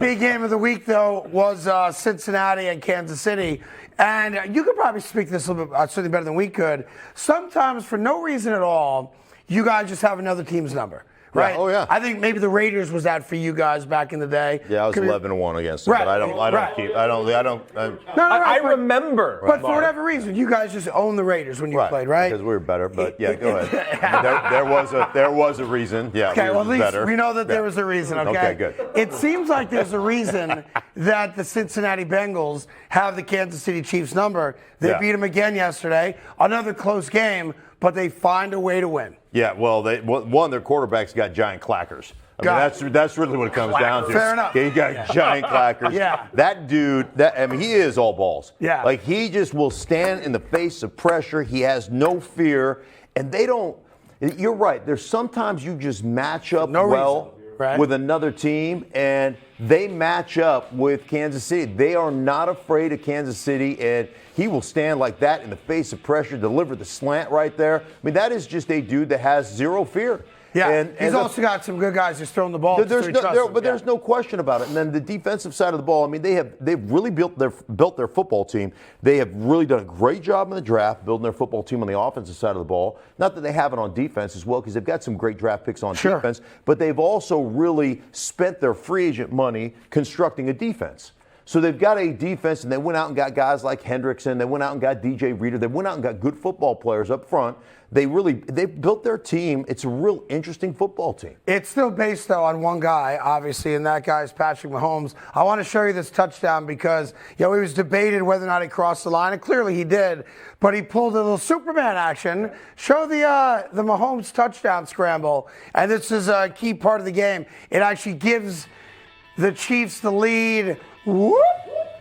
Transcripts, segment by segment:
big game of the week, though, was Cincinnati and Kansas City. And you could probably speak this a little bit, certainly better than we could. Sometimes, for no reason at all, you guys just have another team's number. Right. Yeah. Oh yeah. I think maybe the Raiders was that for you guys back in the day. Yeah, I was 11-1 against them, right. but I don't. I remember. But for whatever reason, you guys just owned the Raiders when you played, right? Because we were better. But yeah, go ahead. I mean, there was a reason. Yeah. Okay. Well, at least better. we know that there was a reason. Okay. Okay. Good. It seems like there's a reason that the Cincinnati Bengals have the Kansas City Chiefs number. They beat them again yesterday. Another close game, but they find a way to win. Yeah, well, their quarterback's got giant clackers. I mean, that's really what it comes down to. Fair enough. He got giant clackers. Yeah. That dude, he is all balls. Yeah. Like, he just will stand in the face of pressure. He has no fear. And they don't, you're right. There's sometimes you just match up with another team, and they match up with Kansas City. They are not afraid of Kansas City, and he will stand like that in the face of pressure, deliver the slant right there. I mean, that is just a dude that has zero fear. Yeah, and he's also got some good guys who's throwing the ball. There's no question about it. And then the defensive side of the ball, I mean, they've really built their football team. They have really done a great job in the draft, building their football team on the offensive side of the ball. Not that they have it on defense as well, because they've got some great draft picks on defense, but they've also really spent their free agent money constructing a defense. So they've got a defense, and they went out and got guys like Hendrickson. They went out and got DJ Reader. They went out and got good football players up front. They built their team. It's a real interesting football team. It's still based, though, on one guy, obviously, and that guy is Patrick Mahomes. I want to show you this touchdown because, he was debated whether or not he crossed the line, and clearly he did. But he pulled a little Superman action. Show the Mahomes touchdown scramble, and this is a key part of the game. It actually gives the Chiefs the lead. Whoop.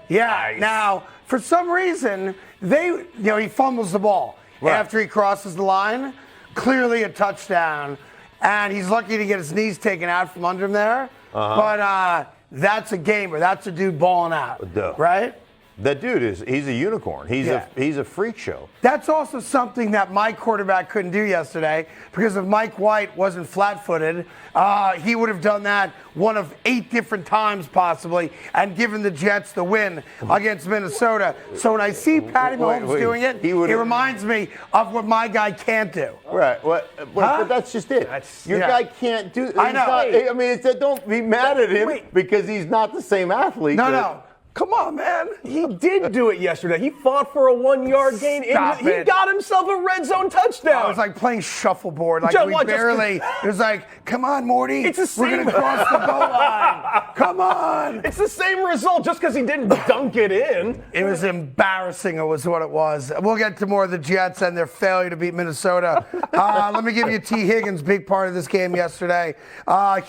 Yeah. Nice. Now, for some reason, he fumbles the ball after he crosses the line. Clearly a touchdown. And he's lucky to get his knees taken out from under him there. But that's a gamer. That's a dude balling out. Right? That dude he's a unicorn. He's a freak show. That's also something that my quarterback couldn't do yesterday, because if Mike White wasn't flat-footed, he would have done that one of 8 different times possibly and given the Jets the win against Minnesota. So when I see Patty Mahomes doing it, it reminds me of what my guy can't do. Right. But that's just it. Your guy can't do it. I know. Don't be mad at him because he's not the same athlete. No. Come on, man. He did do it yesterday. He fought for a 1-yard gain. He got himself a red zone touchdown. It was like playing shuffleboard. It was like, come on, Morty. It's the same. We're going to cross the goal line. Come on. It's the same result just because he didn't dunk it in. It was embarrassing. It was what it was. We'll get to more of the Jets and their failure to beat Minnesota. Let me give you T. Higgins, big part of this game yesterday.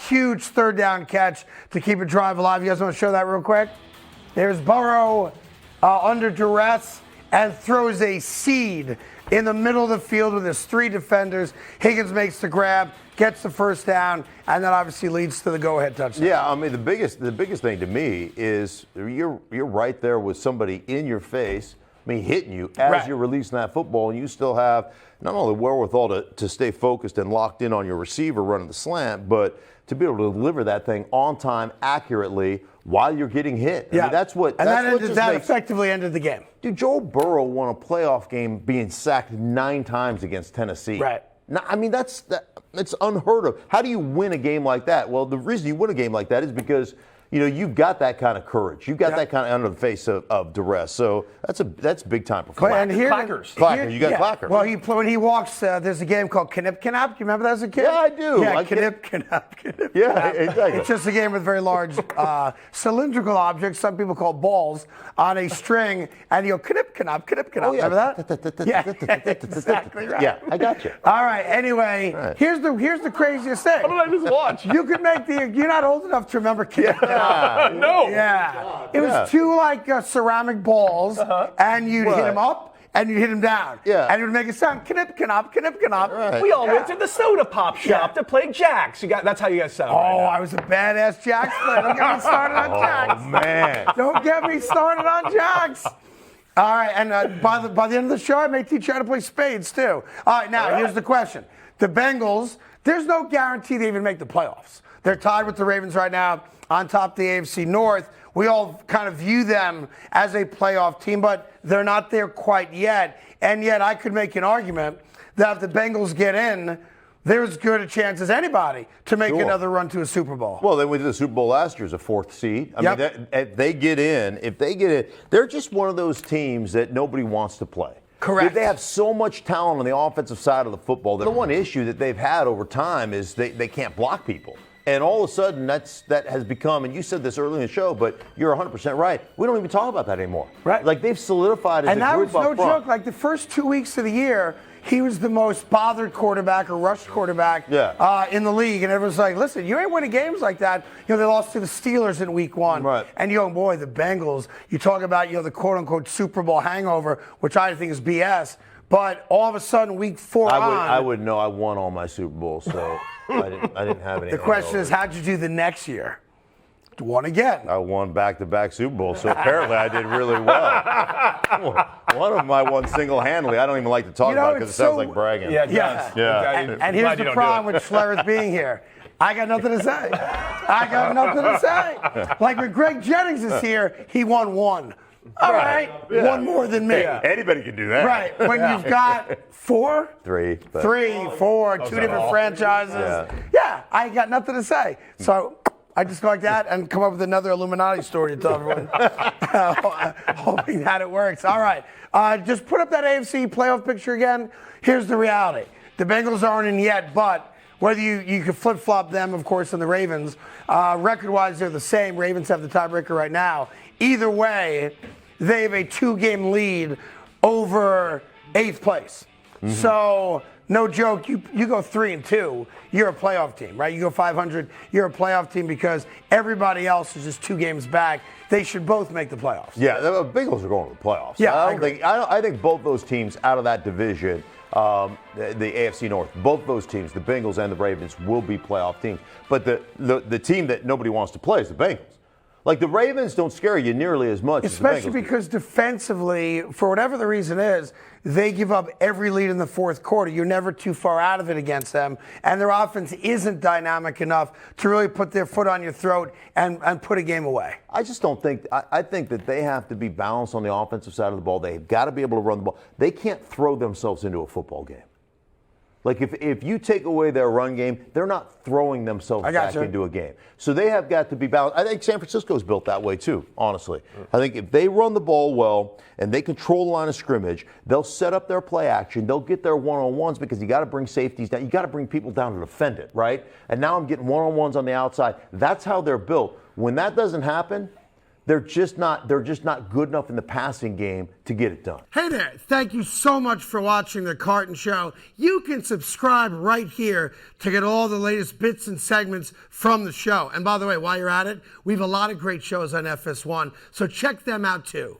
Huge third down catch to keep a drive alive. You guys want to show that real quick? There's Burrow under duress and throws a seed in the middle of the field with his 3 defenders. Higgins makes the grab, gets the first down, and that obviously leads to the go-ahead touchdown. Yeah, I mean, the biggest thing to me is you're right there with somebody in your face, hitting you as you're releasing that football, and you still have not only the wherewithal to stay focused and locked in on your receiver running the slant, but to be able to deliver that thing on time, accurately, while you're getting hit. Yeah. That effectively ended the game. Dude, Joe Burrow won a playoff game being sacked 9 times against Tennessee. Right. Now, it's unheard of. How do you win a game like that? Well, the reason you win a game like that is because you've got that kind of courage. You've got that kind of under the face of duress. So that's big time performance. Clackers. You got Clackers. Well, when he walks, there's a game called Knip Knap. Do you remember that as a kid? Yeah, I do. Yeah, Knip Knap. Yeah, exactly. It's just a game with very large cylindrical objects, some people call balls, on a string, and you go Knip Knap, Knip Knap. Oh, yeah. Remember that? Yeah, exactly right. Yeah, I got you. All right. Anyway, here's the craziest thing. What did I just watch? You could make you're not old enough to remember Knip Knap. No. Yeah. It was 2 ceramic balls, and you'd hit them up, and you'd hit them down. Yeah. And it would make a sound, knip, knop, knip, knop. Right. We all went to the soda pop shop to play jacks. That's how you guys sound. I was a badass jacks player. Don't get me started on jacks. Oh, man. Don't get me started on jacks. All right, and by the end of the show, I may teach you how to play spades, too. All right, now, here's the question. The Bengals, there's no guarantee they even make the playoffs. They're tied with the Ravens right now on top of the AFC North. We all kind of view them as a playoff team, but they're not there quite yet. And yet I could make an argument that if the Bengals get in, there's as good a chance as anybody to make another run to a Super Bowl. Well, they went to the Super Bowl last year as a 4th seed. I mean, if they get in, they're just one of those teams that nobody wants to play. Correct. They have so much talent on the offensive side of the football. The one issue that they've had over time is they can't block people. And all of a sudden, that has become, and you said this early in the show, but you're 100% right. We don't even talk about that anymore. Right. Like, they've solidified as a group up front. And that was no joke. Like, the first 2 weeks of the year, he was the most bothered quarterback or rushed quarterback in the league. And everyone's like, listen, you ain't winning games like that. You know, they lost to the Steelers in week 1. Right. And, boy, the Bengals, you talk about, the quote-unquote Super Bowl hangover, which I think is BS. But all of a sudden, week 4 I would know I won all my Super Bowls, so I didn't have any. The question is, how'd you do the next year? Won again. I won back-to-back Super Bowls, so apparently I did really well. One of them I won single-handedly. I don't even like to talk about it because it sounds like bragging. Yeah, it does. Yeah. And here's the problem with Schlereth being here. I got nothing to say. Like when Greg Jennings is here, he won 1. All right. Yeah. 1 more than me. Yeah. Anybody can do that. Right. When you've got 4? 3. 3, 4, 2 different franchises. Yeah, I got nothing to say. So I just go like that and come up with another Illuminati story to tell everyone. Hoping that it works. All right. Just put up that AFC playoff picture again. Here's the reality. The Bengals aren't in yet, but whether you could flip-flop them, of course, and the Ravens, record-wise, they're the same. Ravens have the tiebreaker right now. Either way, they have a 2-game lead over 8th place. Mm-hmm. So, no joke, you go 3-2, you're a playoff team, right? You go 500, you're a playoff team because everybody else is just 2 games back. They should both make the playoffs. Yeah, the Bengals are going to the playoffs. Yeah, I think both those teams out of that division, the AFC North, both those teams, the Bengals and the Ravens, will be playoff teams. But the team that nobody wants to play is the Bengals. Like, the Ravens don't scare you nearly as much as the Bengals. Especially because defensively, for whatever the reason is, they give up every lead in the 4th quarter. You're never too far out of it against them. And their offense isn't dynamic enough to really put their foot on your throat and put a game away. I just don't think – I think that they have to be balanced on the offensive side of the ball. They've got to be able to run the ball. They can't throw themselves into a football game. Like, if you take away their run game, they're not throwing themselves back into a game. So they have got to be balanced. I think San Francisco's built that way too, honestly. I think if they run the ball well and they control the line of scrimmage, they'll set up their play action. They'll get their one-on-ones because you got to bring safeties down. You got to bring people down to defend it, right? And now I'm getting one-on-ones on the outside. That's how they're built. When that doesn't happen, they're just not good enough in the passing game to get it done. Hey there, thank you so much for watching The Carton Show. You can subscribe right here to get all the latest bits and segments from the show. And by the way, while you're at it, we have a lot of great shows on FS1, so check them out too.